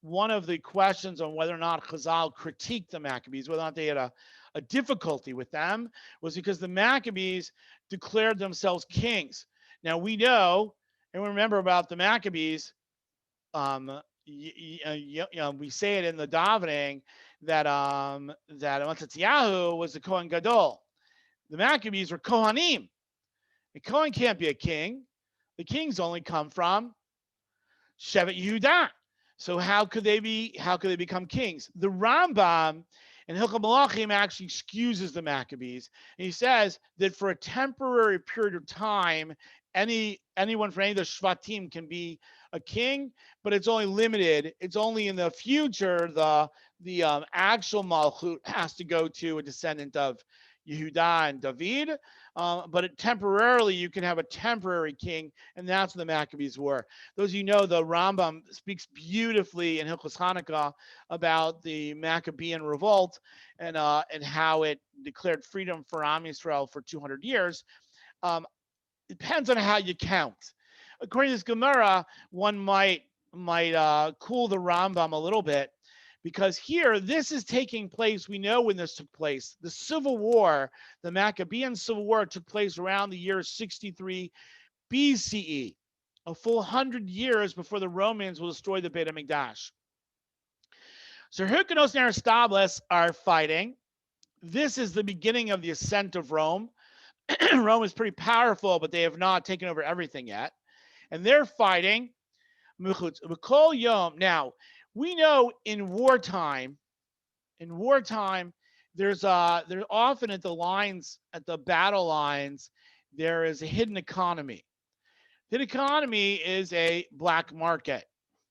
One of the questions on whether or not Chazal critiqued the Maccabees, whether or not they had a difficulty with them, was because the Maccabees declared themselves kings. Now we know, and we remember about the Maccabees, we say it in the davening that Mattityahu was the Kohen Gadol. The Maccabees were Kohanim. The Kohen can't be a king. The kings only come from Shevet Yehudah. So how could they become kings? The Rambam in Hilchot Malachim actually excuses the Maccabees, and he says that for a temporary period of time, anyone from any of the Shvatim can be a king, but it's only limited. It's only in the future the actual Malchut has to go to a descendant of Yehudah and David, but temporarily you can have a temporary king, and that's what the Maccabees were. Those of you know, the Rambam speaks beautifully in Hilchos Hanukkah about the Maccabean revolt and how it declared freedom for Am Yisrael for 200 years. It depends on how you count. According to this Gemara, one might cool the Rambam a little bit, because here, this is taking place, we know when this took place. The Civil War, the Maccabean Civil War, took place around the year 63 BCE, a full 100 years before the Romans will destroy the Beit HaMikdash. So Hyrcanos and Aristobulus are fighting. This is the beginning of the ascent of Rome. Rome is pretty powerful, but they have not taken over everything yet. And they're fighting. Now, we know in wartime, there's often at the battle lines, there is a hidden economy. Hidden economy is a black market.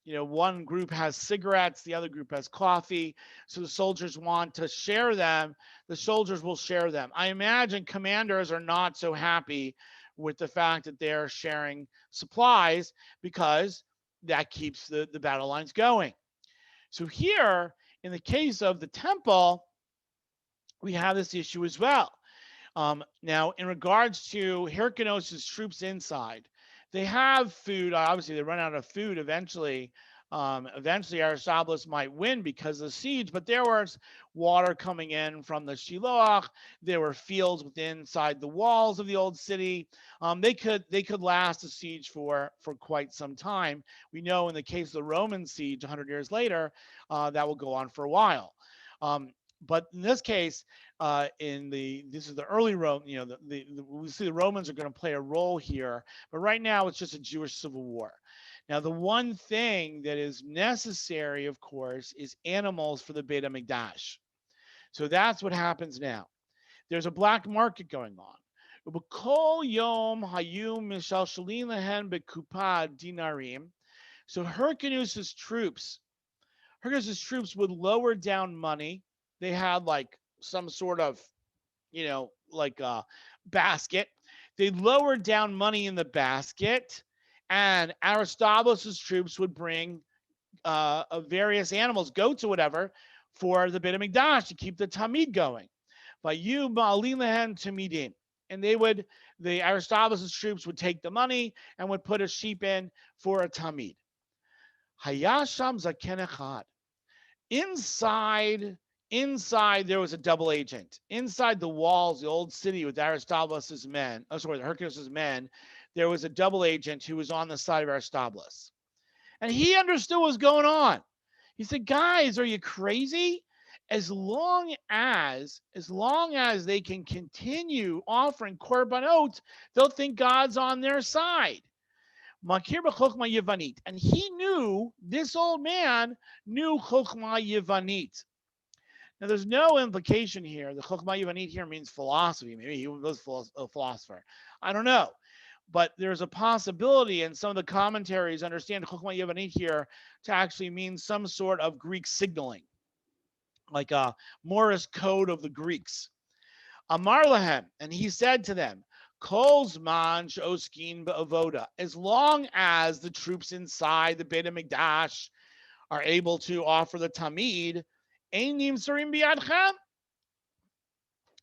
You know, one group has cigarettes, the other group has coffee. So the soldiers want to share them. The soldiers will share them. I imagine commanders are not so happy with the fact that they're sharing supplies, because that keeps the battle lines going. So here, in the case of the temple, we have this issue as well. Now, in regards to Hyrcanos's troops inside, they have food. Obviously, they run out of food eventually. Eventually, Aristobulus might win because of the siege, but there was water coming in from the Shiloach. There were fields within inside the walls of the old city. They could last a siege for quite some time. We know in the case of the Roman siege 100 years later, that will go on for a while. But in this case, this is the early Rome. We see the Romans are going to play a role here, but right now it's just a Jewish civil war. Now, the one thing that is necessary, of course, is animals for the Beit HaMikdash. So that's what happens now. There's a black market going on. B'kol yom hayu mishalshalin lehen bekupa dinarim. So Hyrcanus's troops would lower down money. They had like some sort of, like a basket. They lowered down money in the basket, and Aristobulus' troops would bring various animals, goats or whatever, for the Beit HaMikdash to keep the Tamid going. Vayu ma'alin lehen tamidin. And the Aristobulus' troops would take the money and would put a sheep in for a Tamid. Hayasham zaken echad. Inside there was a double agent. Inside the walls, the old city with Aristobulus' men, Hyrcanus' men, there was a double agent who was on the side of Aristobulus. And he understood what was going on. He said, guys, are you crazy? As long as they can continue offering korbanot, they'll think God's on their side. Makir b'chokhma Yevanit. And he knew, this old man knew chokhma Yevanit. Now, there's no implication here. The chokhma Yevanit here means philosophy. Maybe he was a philosopher. I don't know. But there's a possibility, and some of the commentaries understand chokhma Yevanit here to actually mean some sort of Greek signaling, like a Morse code of the Greeks. Amar lahem, and he said to them, Kol zman she'oskin ba'avoda, as long as the troops inside the Beit HaMikdash are able to offer the Tamid, ein nimsarim biyadchem,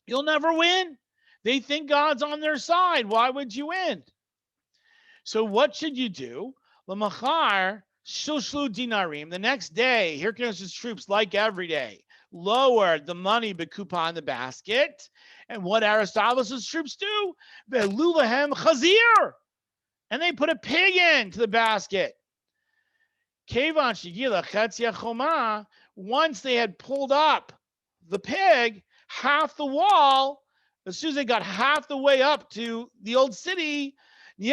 you'll never win. They think God's on their side. Why would you win? So what should you do? L'machar shushlu dinarim. The next day, Hyrcanus' troops, like every day, lowered the money bekupa in the basket. And what Aristobulus' troops do? Ve'lulahem chazir. And they put a pig into the basket. Kevan shigila chetzia choma. Once they had pulled up the pig, half the wall, as soon as they got half the way up to the old city, the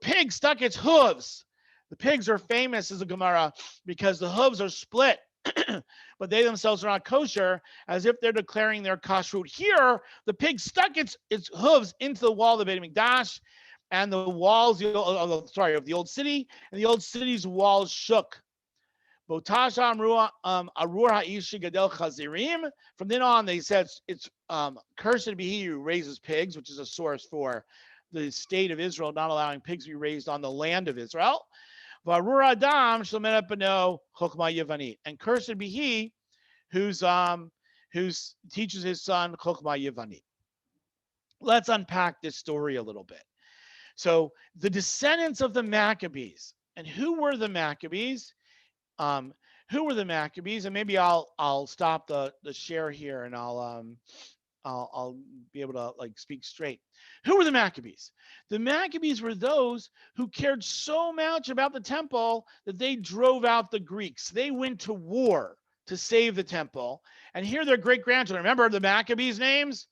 pig stuck its hooves. The pigs are famous as a Gemara because the hooves are split, but they themselves are not kosher, as if they're declaring their kashrut. Here, the pig stuck its hooves into the wall of the Beit HaMikdash, and the walls of the old city, and the old city's walls shook. From then on, they said it's cursed to be he who raises pigs, which is a source for the state of Israel not allowing pigs to be raised on the land of Israel. And cursed be he who teaches his son chokmah yevanit. Let's unpack this story a little bit. So the descendants of the Maccabees, and who were the Maccabees? And maybe I'll stop the share here, and I'll be able to speak straight. Who were the Maccabees? The Maccabees were those who cared so much about the temple that they drove out the Greeks. They went to war to save the temple. And here their great-grandchildren. Remember the Maccabees' names?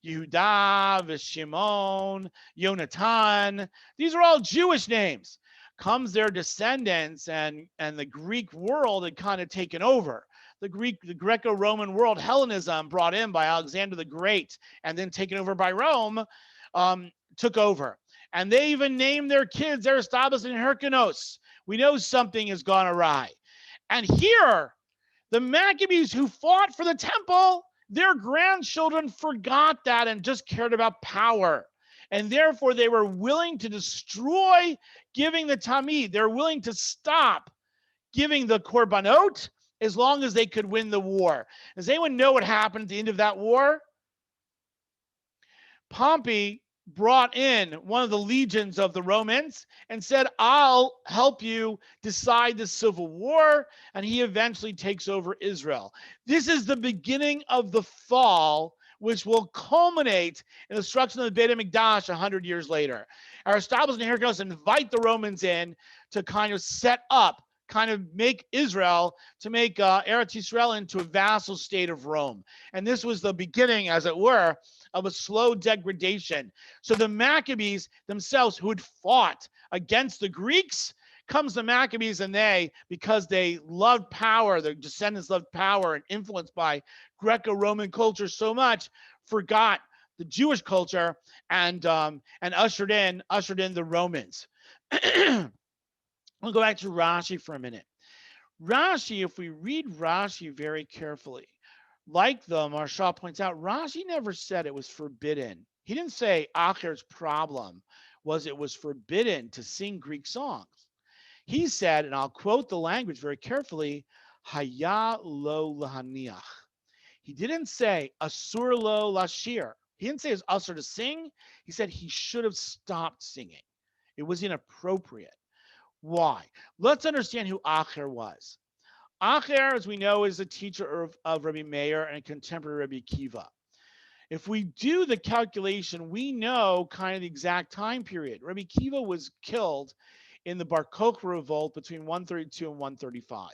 Yehuda, Shimon, Yonatan. These are all Jewish names. Comes their descendants, and the Greek world had kind of taken over. The Greco-Roman world, Hellenism, brought in by Alexander the Great and then taken over by Rome, took over. And they even named their kids Aristobulus and Hyrcanus. We know something has gone awry. And here, the Maccabees who fought for the temple, their grandchildren forgot that and just cared about power. And therefore, they were willing to destroy giving the Tamid. They're willing to stop giving the korbanot as long as they could win the war. Does anyone know what happened at the end of that war? Pompey brought in one of the legions of the Romans and said, I'll help you decide the civil war. And he eventually takes over Israel. This is the beginning of the fall, which will culminate in the destruction of the Beit HaMikdash 100 years later. Aristobulus and Hyrcanus invite the Romans in to kind of set up, kind of make Israel, to make Eretz Yisrael into a vassal state of Rome. And this was the beginning, as it were, of a slow degradation. So the Maccabees themselves, who had fought against the Greeks, comes the Maccabees, and they, because they loved power, their descendants loved power and influenced by Greco-Roman culture so much, forgot the Jewish culture and ushered in the Romans. We'll go back to Rashi for a minute. Rashi, if we read Rashi very carefully, like the Maharsha points out, Rashi never said it was forbidden. He didn't say Acher's problem was it was forbidden to sing Greek songs. He said, and I'll quote the language very carefully, Haya lo lahaniach. He didn't say Asur lo lashir. He didn't say it's usher to sing. He said he should have stopped singing. It was inappropriate. Why? Let's understand who Acher was. Acher, as we know, is a teacher of Rabbi Meir and a contemporary Rabbi Akiva. If we do the calculation, we know kind of the exact time period. Rabbi Akiva was killed in the Bar Kokhba revolt between 132 and 135.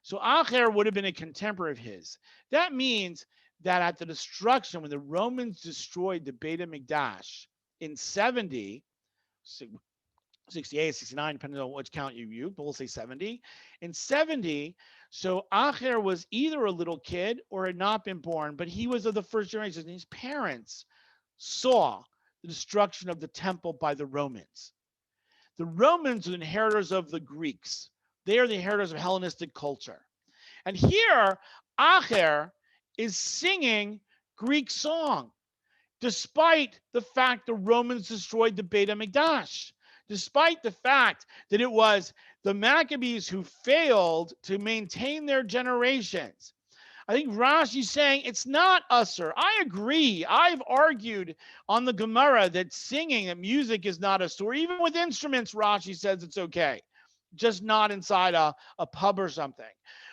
So Acher would have been a contemporary of his. That means that at the destruction, when the Romans destroyed the Beit HaMikdash in 70, 68, 69, depending on which count you use, but we'll say 70. In 70, so Acher was either a little kid or had not been born, but he was of the first generation. And his parents saw the destruction of the temple by the Romans. The Romans are the inheritors of the Greeks. They are the inheritors of Hellenistic culture. And here, Acher is singing Greek song, despite the fact the Romans destroyed the Beit HaMikdash. Despite the fact that it was the Maccabees who failed to maintain their generations. I think Rashi's saying it's not usher. I agree. I've argued on the Gemara that singing, that music is not usher. Even with instruments, Rashi says it's okay. Just not inside a pub or something.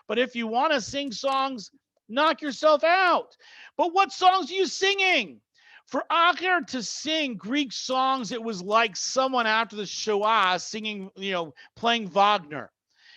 But if you want to sing songs, knock yourself out. But what songs are you singing? For Acher to sing Greek songs, it was like someone after the Shoah singing, playing Wagner.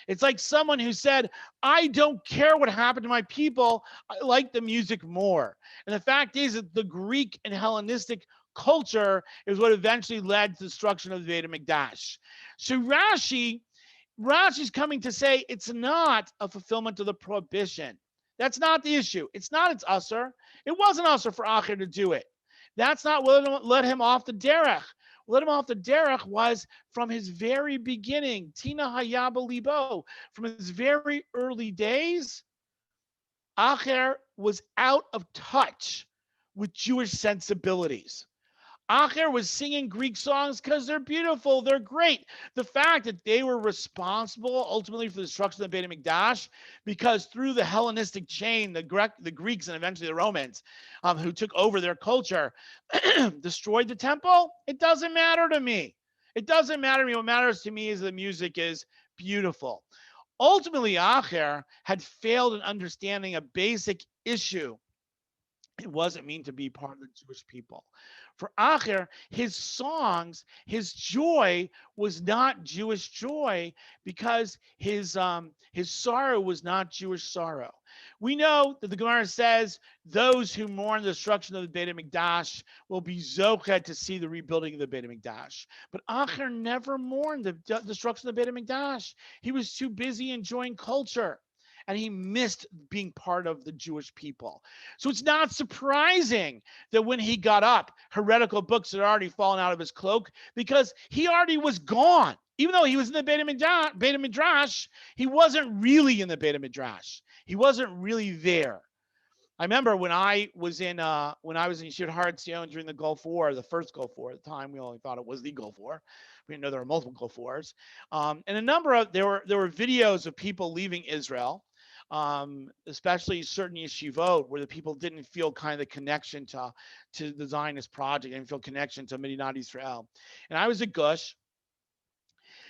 It's like someone who said, I don't care what happened to my people. I like the music more. And the fact is that the Greek and Hellenistic culture is what eventually led to the destruction of the Beit HaMikdash. So Rashi's coming to say it's not a fulfillment of the prohibition. That's not the issue. It's usher. It wasn't usher for Acher to do it. That's not what let him off the derech. What let him off the derech was from his very beginning, Tina Hayaba Libo, from his very early days, Acher was out of touch with Jewish sensibilities. Acher was singing Greek songs because they're beautiful, they're great. The fact that they were responsible ultimately for the destruction of the Beit HaMikdash, because through the Hellenistic chain, the Greeks and eventually the Romans, who took over their culture, destroyed the temple, it doesn't matter to me. It doesn't matter to me. What matters to me is the music is beautiful. Ultimately, Acher had failed in understanding a basic issue. It wasn't mean to be part of the Jewish people. For Acher, his songs, his joy was not Jewish joy because his sorrow was not Jewish sorrow. We know that the Gemara says those who mourn the destruction of the Beit HaMikdash will be zochet to see the rebuilding of the Beit HaMikdash. But Acher never mourned the destruction of the Beit HaMikdash. He was too busy enjoying culture. And he missed being part of the Jewish people. So it's not surprising that when he got up, heretical books had already fallen out of his cloak because he already was gone. Even though he was in the Beit HaMidrash, he wasn't really in the Beit HaMidrash. He wasn't really there. I remember when I was in Yeshivat Har Etzion during the Gulf War, the first Gulf War. At the time, we only thought it was the Gulf War. We didn't know there were multiple Gulf Wars. And there were videos of people leaving Israel. especially certain yeshivot where the people didn't feel kind of the connection to the Zionist project, didn't feel connection to Medinat Israel. And I was a gush,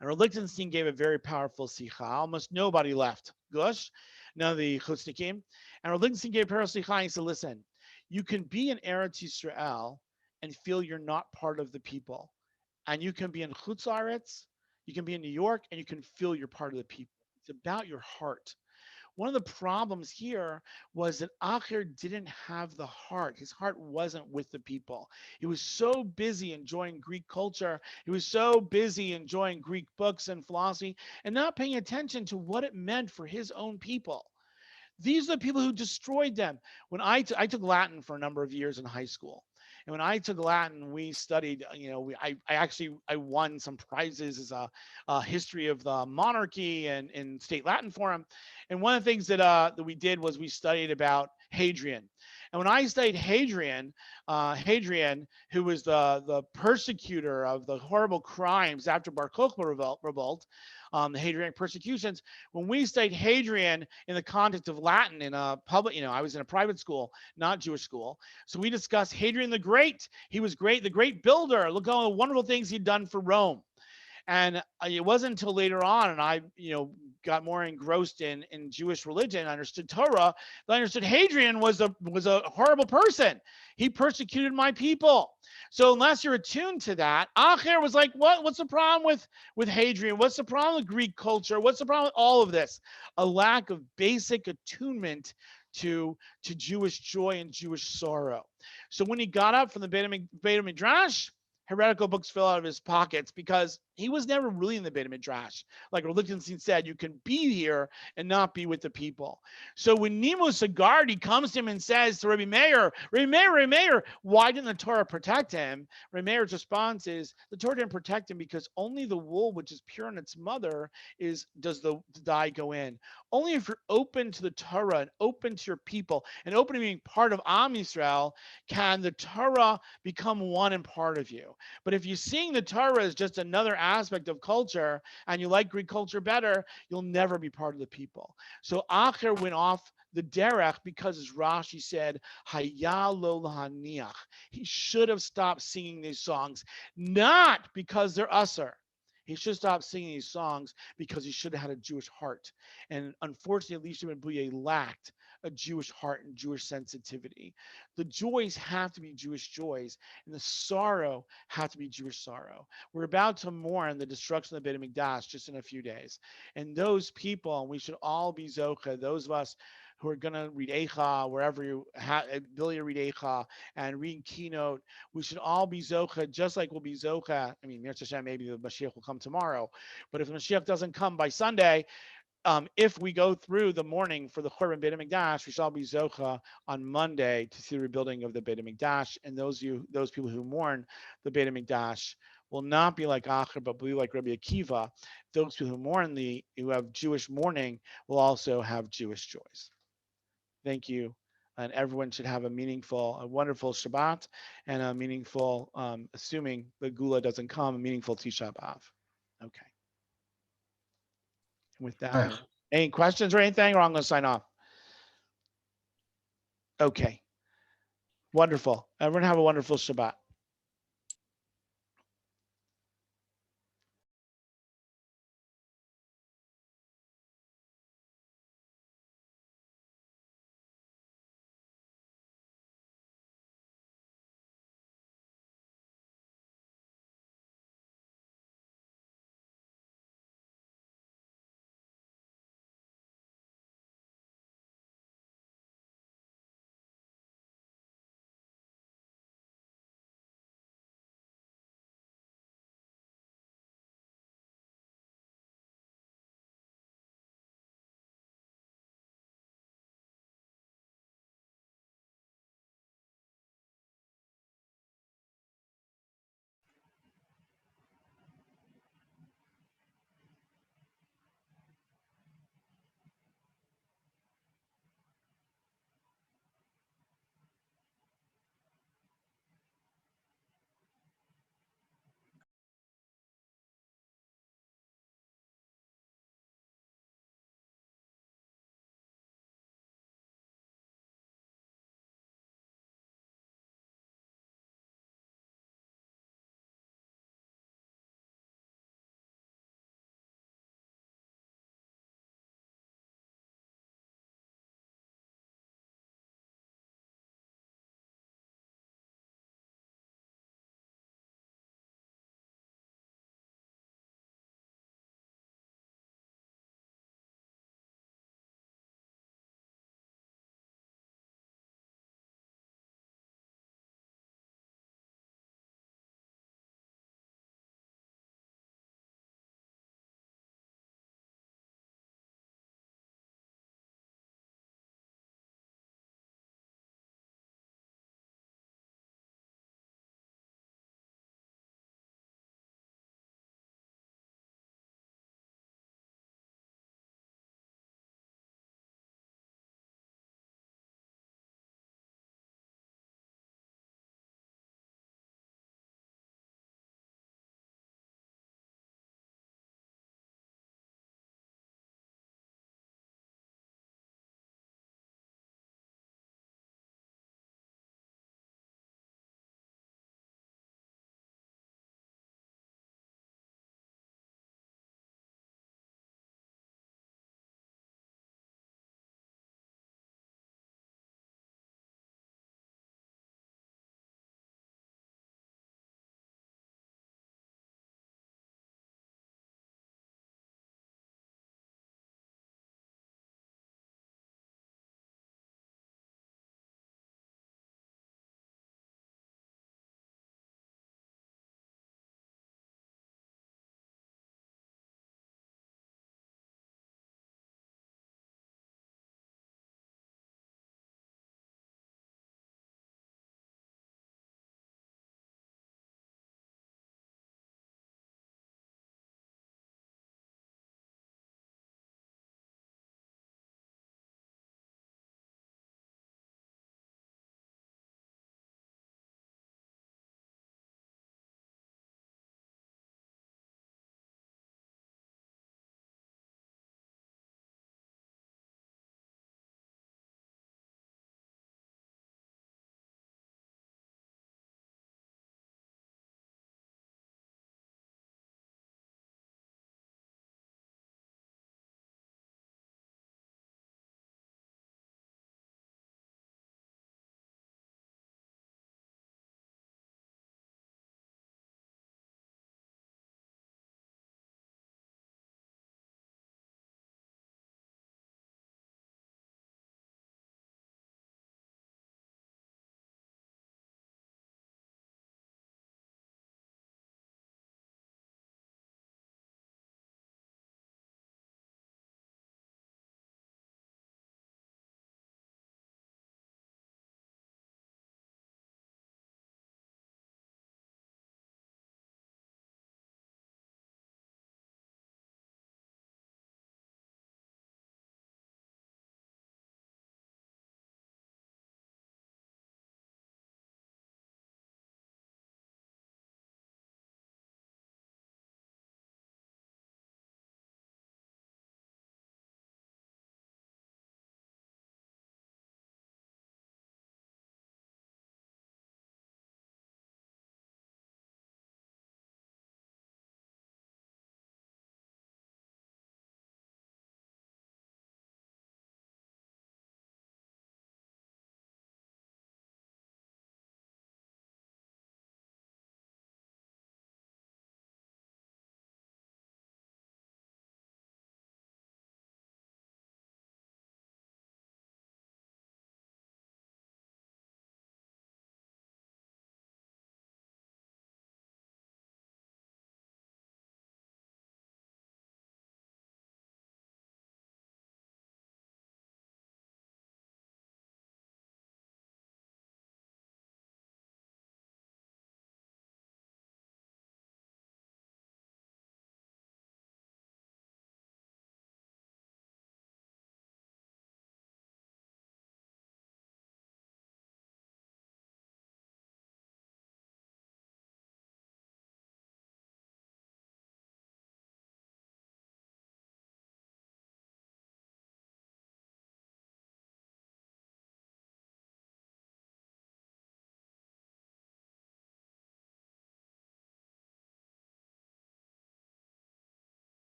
and Lichtenstein gave a very powerful sikha. Almost nobody left gush, none of the chutznikim. And Lichtenstein gave a powerful sikha. And he said, listen, you can be in Eretz Yisrael and feel you're not part of the people. And you can be in Chutz Aretz, you can be in New York, and you can feel you're part of the people. It's about your heart. One of the problems here was that Acher didn't have the heart. His heart wasn't with the people. He was so busy enjoying Greek culture. He was so busy enjoying Greek books and philosophy and not paying attention to what it meant for his own people. These are the people who destroyed them. When I took Latin for a number of years in high school. And when I took Latin, we studied, I won some prizes as a history of the monarchy and in state Latin forum. And one of the things that we did was we studied about Hadrian. And when I studied Hadrian, who was the persecutor of the horrible crimes after Bar Kokhba revolt, the Hadrianic persecutions, when we studied Hadrian in the context of Latin in a public, I was in a private school, not Jewish school. So we discussed Hadrian the Great. He was great, the great builder. Look at all the wonderful things he'd done for Rome. And it wasn't until later on, and I, got more engrossed in Jewish religion, understood Torah, that I understood Hadrian was a horrible person. He persecuted my people. So unless you're attuned to that, Acher was like, what's the problem with Hadrian? What's the problem with Greek culture? What's the problem with all of this? A lack of basic attunement to Jewish joy and Jewish sorrow. So when he got up from the Beit Midrash, heretical books fell out of his pockets because he was never really in the Beit Midrash. Like Lichtenstein said, you can be here and not be with the people. So when Nimus Agardi comes to him and says to Rabbi Meir, why didn't the Torah protect him? Rabbi Meir's response is, the Torah didn't protect him because only the wool, which is pure in its mother, does the dye go in. Only if you're open to the Torah and open to your people and open to being part of Am Yisrael can the Torah become one and part of you. But if you're seeing the Torah as just another aspect of culture and you like Greek culture better, you'll never be part of the people. So Acher went off the derech because, as Rashi said, Haya lo lahaniach. He should have stopped singing these songs, not because they're usher. He should stop singing these songs because he should have had a Jewish heart. And unfortunately, Elisha ben Buye lacked a Jewish heart and Jewish sensitivity. The joys have to be Jewish joys, and the sorrow have to be Jewish sorrow. We're about to mourn the destruction of the Beit HaMikdash just in a few days. And those people, we should all be Zocha, those of us who are going to read Eicha, wherever you have ability to read Eicha and read Keynote, we should all be Zocha, just like we'll be Zocha. I mean, maybe the Mashiach will come tomorrow, but if the Mashiach doesn't come by Sunday, if we go through the morning for the Churban Beit HaMikdash, we shall be Zocha on Monday to see the rebuilding of the Beit HaMikdash. And those people who mourn the Beit HaMikdash will not be like Acher, but be like Rabbi Akiva. Those people who have Jewish mourning will also have Jewish joys. Thank you. And everyone should have a wonderful Shabbat and a meaningful, assuming the Gula doesn't come, a meaningful Tisha B'Av. Okay. With that, any questions or anything, or I'm going to sign off? Okay. Wonderful. Everyone have a wonderful Shabbat.